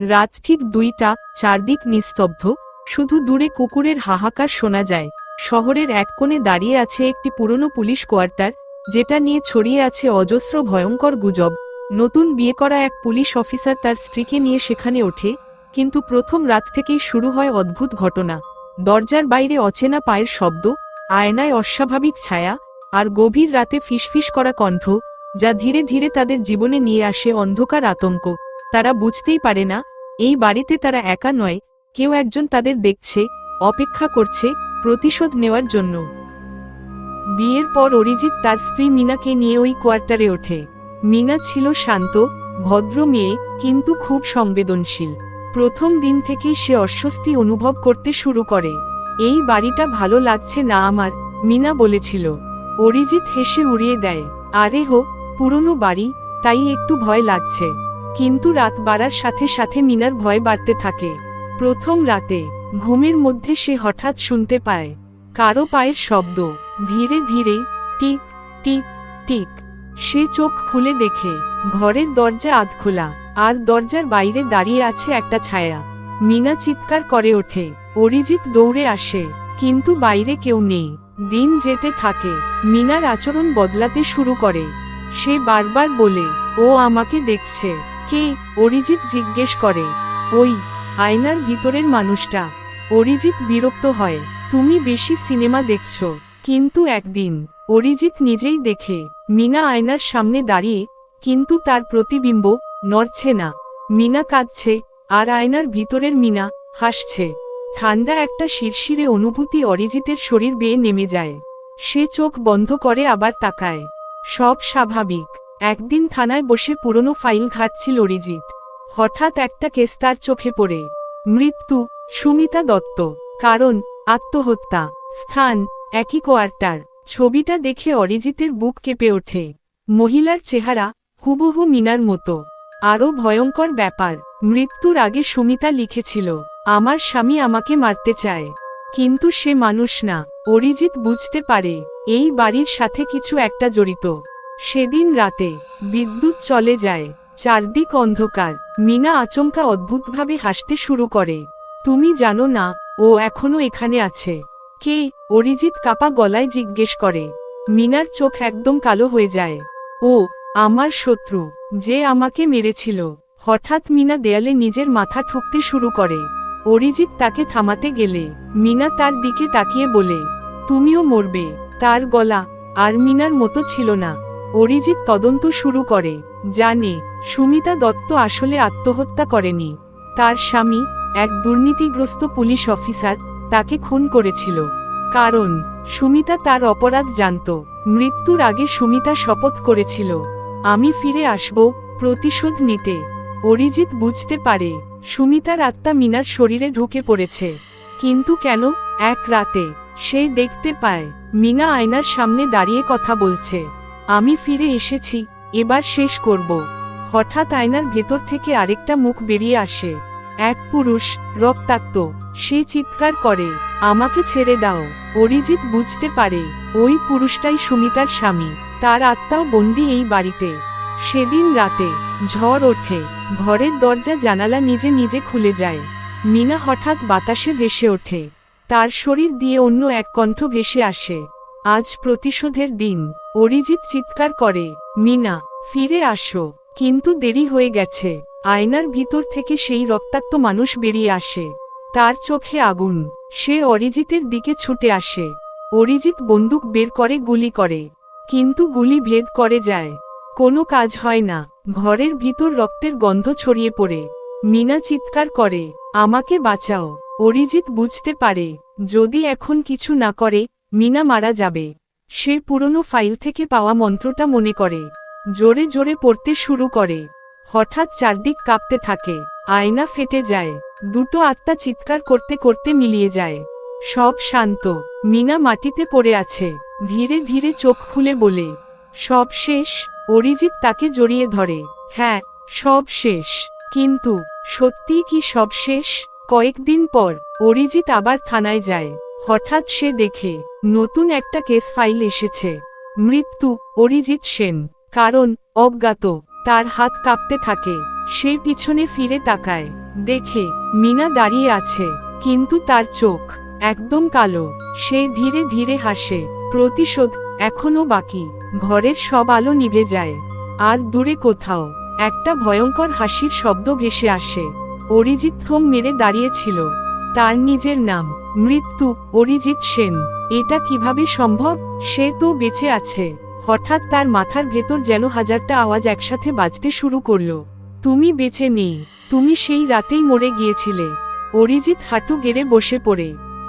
রাত ঠিক ২টা, চারদিক নিস্তব্ধ, শুধু দূরে কুকুরের হাহাকার শোনা যায়। শহরের এক কোণে দাঁড়িয়ে আছে একটি পুরনো পুলিশ কোয়ার্টার, যেটা নিয়ে ছড়িয়ে আছে অজস্র ভয়ঙ্কর গুজব। নতুন বিয়ে করা এক পুলিশ অফিসার তার স্ত্রীকে নিয়ে সেখানে ওঠে, কিন্তু প্রথম রাত থেকেই শুরু হয় অদ্ভুত ঘটনা। দরজার বাইরে অচেনা পায়ের শব্দ, আয়নায় অস্বাভাবিক ছায়া, আর গভীর রাতে ফিসফিস করা কণ্ঠ, যা ধীরে ধীরে তাদের জীবনে নিয়ে আসে অন্ধকার আতঙ্ক। তারা বুঝতেই পারে না, এই বাড়িতে তারা একা নয়, কেউ একজন তাদের দেখছে, অপেক্ষা করছে, প্রতিশোধ নেওয়ার জন্য। বিয়ের পর অরিজিৎ তার স্ত্রী মিনাকে নিয়ে ওই কোয়ার্টারে ওঠে। মিনা ছিল শান্ত, ভদ্র মেয়ে, কিন্তু খুব সংবেদনশীল। প্রথম দিন থেকেই সে অস্বস্তি অনুভব করতে শুরু করে। এই বাড়িটা ভালো লাগছে না আমার, মিনা বলেছিল। অরিজিৎ হেসে উড়িয়ে দেয়, আরে হো, পুরনো বাড়ি, তাই একটু ভয় লাগছে। কিন্তু রাত বাড়ার সাথে সাথে মিনার ভয় বাড়তে থাকে। প্রথম রাতে ঘুমের মধ্যে সে হঠাৎ শুনতে পায় কারো পায়ের শব্দ, ধীরে ধীরে, টিক টিক টিক। সে চোখ খুলে দেখে ঘরের দরজা আধখোলা, আর দরজার বাইরে দাঁড়িয়ে আছে একটা ছায়া। মিনা চিৎকার করে ওঠে। অরিজিৎ দৌড়ে আসে, কিন্তু বাইরে কেউ নেই। দিন যেতে থাকে, মিনার আচরণ বদলাতে শুরু করে। সে বারবার বলে, ও আমাকে দেখছে। কে? অরিজিৎ জিজ্ঞেস করে। ওই আয়নার ভিতরের মানুষটা। অরিজিৎ বিরক্ত হয়, তুমি বেশি সিনেমা দেখছো। কিন্তু একদিন অরিজিৎ নিজেই দেখে, মিনা আয়নার সামনে দাঁড়িয়ে, কিন্তু তার প্রতিবিম্ব নড়ছে না। মিনা কাঁদছে, আর আয়নার ভিতরের মিনা হাসছে। ঠান্ডা একটা শিরশিরে অনুভূতি অরিজিতের শরীর বেয়ে নেমে যায়। সে চোখ বন্ধ করে আবার তাকায়। সব স্বাভাবিক। একদিন থানায় বসে পুরনো ফাইল ঘাঁটছিল অরিজিৎ। হঠাৎ একটা কেস তার চোখে পড়ে। মৃত্যু, সুমিতা দত্ত। কারণ, আত্মহত্যা। স্থান, একই কোয়ার্টার। ছবিটা দেখে অরিজিতের বুক কেঁপে ওঠে। মহিলার চেহারা হুবহু মিনার মতো। আরও ভয়ঙ্কর ব্যাপার, মৃত্যুর আগে সুমিতা লিখেছিল, আমার স্বামী আমাকে মারতে চায়। কিন্তু সে মানুষ না। অরিজিৎ বুঝতে পারে, এই বাড়ির সাথে কিছু একটা জড়িত। সেদিন রাতে বিদ্যুৎ চলে যায়, চারদিক অন্ধকার। মিনা আচমকা অদ্ভুতভাবে হাসতে শুরু করে। তুমি জানো না, ও এখনো এখানে আছে। কে? অরিজিৎ কাপা গলায় জিজ্ঞেস করে। মিনার চোখ একদম কালো হয়ে যায়। ও আমার শত্রু, যে আমাকে মেরেছিল। হঠাৎ মিনা দেয়ালে নিজের মাথা ঠুকতে শুরু করে। অরিজিৎ তাকে থামাতে গেলে মিনা তার দিকে তাকিয়ে বলে, তুমিও মরবে। তার গলা আর মিনার মতো ছিল না। অরিজিৎ তদন্ত শুরু করে, জানে সুমিতা দত্ত আসলে আত্মহত্যা করেনি। তার স্বামী, এক দুর্নীতিগ্রস্ত পুলিশ অফিসার, তাকে খুন করেছিল। কারণ সুমিতা তার অপরাধ জানত। মৃত্যুর আগে সুমিতা শপথ করেছিল, আমি ফিরে আসব, প্রতিশোধ নিতে। অরিজিৎ বুঝতে পারে, সুমিতার আত্মা মিনার শরীরে ঢুকে পড়েছে। কিন্তু কেন? এক রাতে সে দেখতে পায়, মিনা আয়নার সামনে দাঁড়িয়ে কথা বলছে, আমি ফিরে এসেছি, এবার শেষ করব। হঠাৎ আয়নার ভেতর থেকে আরেকটা মুখ বেরিয়ে আসে। এক পুরুষ, রক্তাক্ত। সে চিৎকার করে, আমাকে ছেড়ে দাও। অরিজিৎ বুঝতে পারে, ওই পুরুষটাই সুমিতার স্বামী। তার আত্মাও বন্দী এই বাড়িতে। সেদিন রাতে ঝড় ওঠে, ঘরের দরজা জানালা নিজে নিজে খুলে যায়। মিনা হঠাৎ বাতাসে ভেসে ওঠে। তার শরীর দিয়ে অন্য এক কণ্ঠ ভেসে আসে, আজ প্রতিশোধের দিন। অরিজিৎ চিৎকার করে, মিনা, ফিরে আসো। কিন্তু দেরি হয়ে গেছে। আয়নার ভিতর থেকে সেই রক্তাক্ত মানুষ বেরিয়ে আসে। তার চোখে আগুন। সে অরিজিতের দিকে ছুটে আসে। অরিজিৎ বন্দুক বের করে গুলি করে, কিন্তু গুলি ভেদ করে যায়। কোনো কাজ হয় না। ঘরের ভিতর রক্তের গন্ধ ছড়িয়ে পড়ে। মিনা চিৎকার করে, আমাকে বাঁচাও। অরিজিৎ বুঝতে পারে, যদি এখন কিছু না করে, মিনা মারা যাবে। সে পুরনো ফাইল থেকে পাওয়া মন্ত্রটা মনে করে, জোরে জোরে পড়তে শুরু করে। হঠাৎ চারদিক কাঁপতে থাকে, আয়না ফেটে যায়। দুটো আত্মা চিৎকার করতে করতে মিলিয়ে যায়। সব শান্ত। মিনা মাটিতে পড়ে আছে, ধীরে ধীরে চোখ খুলে বলে, সব শেষ। অরিজিৎ তাকে জড়িয়ে ধরে, হ্যাঁ, সব শেষ। কিন্তু সত্যিই কি সব শেষ? কয়েকদিন পর অরিজিৎ আবার থানায় যায়। হঠাৎ সে দেখে নতুন একটা কেস ফাইল এসেছে। মৃত্যু, অরিজিৎ সেন। কারণ, অজ্ঞাত। তার হাত কাঁপতে থাকে। সে পিছনে ফিরে তাকায়। দেখে মিনা দাঁড়িয়ে আছে, কিন্তু তার চোখ একদম কালো। সে ধীরে ধীরে হাসে। প্রতিশোধ এখনো বাকি। ঘরের সব আলো নিভে যায়, আর দূরে কোথাও একটা ভয়ঙ্কর হাসির শব্দ ভেসে আসে। অরিজিৎ থম মেরে দাঁড়িয়েছিল। তার নিজের নাম মৃত্যু, অরিজিৎ সেন। এটা কিভাবে সম্ভব? সে তো বেঁচে আছে। হঠাৎ তার মাথার ভেতর যেন হাজারটা আওয়াজ একসাথে বাজতে শুরু করলো। তুমি বেঁচে নেই, তুমি সেই রাতেই মরে গিয়েছিলে। অরিজিৎ হাঁটু গেড়ে বসে পড়ে।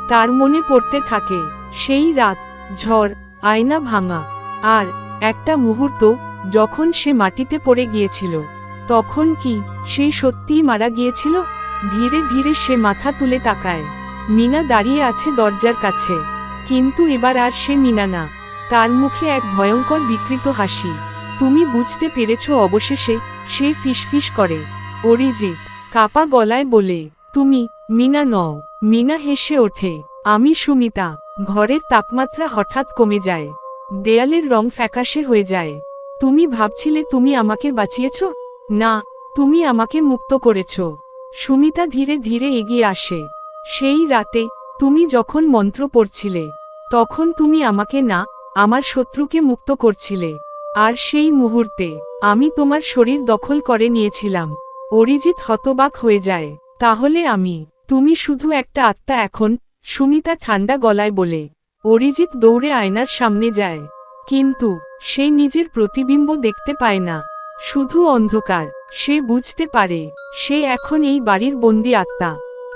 তার মনে পড়তে থাকে সেই রাত, ঝড়, আয়না ভাঙা, আর একটা মুহূর্ত যখন সে মাটিতে পড়ে গিয়েছিল। তখন কি সে সত্যিই মারা গিয়েছিল? ধীরে ধীরে সে মাথা তুলে তাকায়। মিনা দাঁড়িয়ে আছে দরজার কাছে, কিন্তু এবার আর সে মিনা না। তার মুখে এক ভয়ঙ্কর বিকৃত হাসি। তুমি বুঝতে পেরেছ অবশেষে, সে ফিসফিস করে। অরিজিৎ কাপা গলায় বলে, তুমি মিনা নও। মিনা হেসে ওঠে, আমি সুমিতা। ঘরের তাপমাত্রা হঠাৎ কমে যায়। দেয়ালের রং ফ্যাকাশে হয়ে যায়। তুমি ভাবছিলে তুমি আমাকে বাঁচিয়েছ? না, তুমি আমাকে মুক্ত করেছ। সুমিতা ধীরে ধীরে এগিয়ে আসে। সেই রাতে তুমি যখন মন্ত্র পড়ছিলে, তখন তুমি আমাকে না, আমার শত্রুকে মুক্ত করছিলে। আর সেই মুহূর্তে আমি তোমার শরীর দখল করে নিয়েছিলাম। অরিজিৎ হতবাক হয়ে যায়। তাহলে আমি, তুমি শুধু একটা আত্মা এখন? সুমিতা ঠান্ডা গলায় বলে। অরিজিৎ দৌড়ে আয়নার সামনে যায়, কিন্তু সে নিজের প্রতিবিম্ব দেখতে পায় না, শুধু অন্ধকার। সে বুঝতে পারে সে এখন এই বাড়ির বন্দি আত্মা,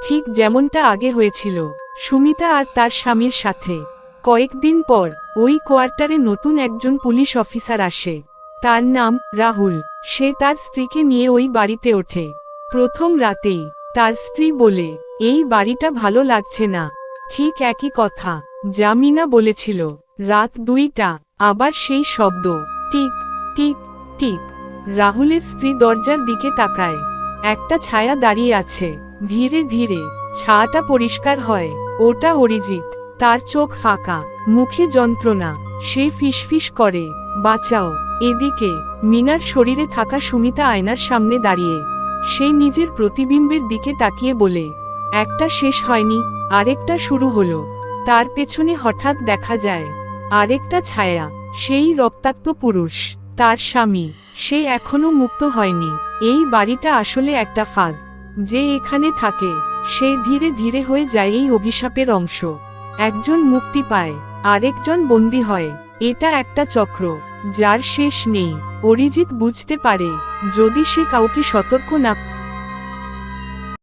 ঠিক যেমনটা আগে হয়েছিল সুমিতা আর তার স্বামীর সাথে। কয়েকদিন পর ওই কোয়ার্টারে নতুন একজন পুলিশ অফিসার আসে। তার নাম রাহুল। সে তার স্ত্রীকে নিয়ে ওই বাড়িতে ওঠে। প্রথম রাতেই তার স্ত্রী বলে, এই বাড়িটা ভালো লাগছে না। ঠিক একই কথা যা মিনা বলেছিল। রাত 2টা, আবার সেই শব্দ, টিক টিক টিক। রাহুলের স্ত্রী দরজার দিকে তাকায়। একটা ছায়া দাঁড়িয়ে আছে। ধীরে ধীরে ছায়াটা পরিষ্কার হয়। ওটা অরিজিৎ। তার চোখ ফাঁকা, মুখে যন্ত্রণা। সে ফিসফিস করে, বাঁচাও। এদিকে মিনার শরীরে থাকা সুমিতা আয়নার সামনে দাঁড়িয়ে। সে নিজের প্রতিবিম্বের দিকে তাকিয়ে বলে, একটা শেষ হয়নি, আরেকটা শুরু হলো। তার পেছনে হঠাৎ দেখা যায় আরেকটা ছায়া, সেই রক্তাক্ত পুরুষ, তার স্বামী। সে এখনো মুক্ত হয়নি। এই বাড়িটা আসলে একটা ফাঁদ। যে এখানে থাকে সে ধীরে ধীরে হয়ে যায় এই অভিশাপের অংশ। একজন মুক্তি পায়, আরেকজন বন্দী হয়। এটা একটা চক্র যার শেষ নেই। অরিজিৎ বুঝতে পারে যদি সে কাউকে সতর্ক না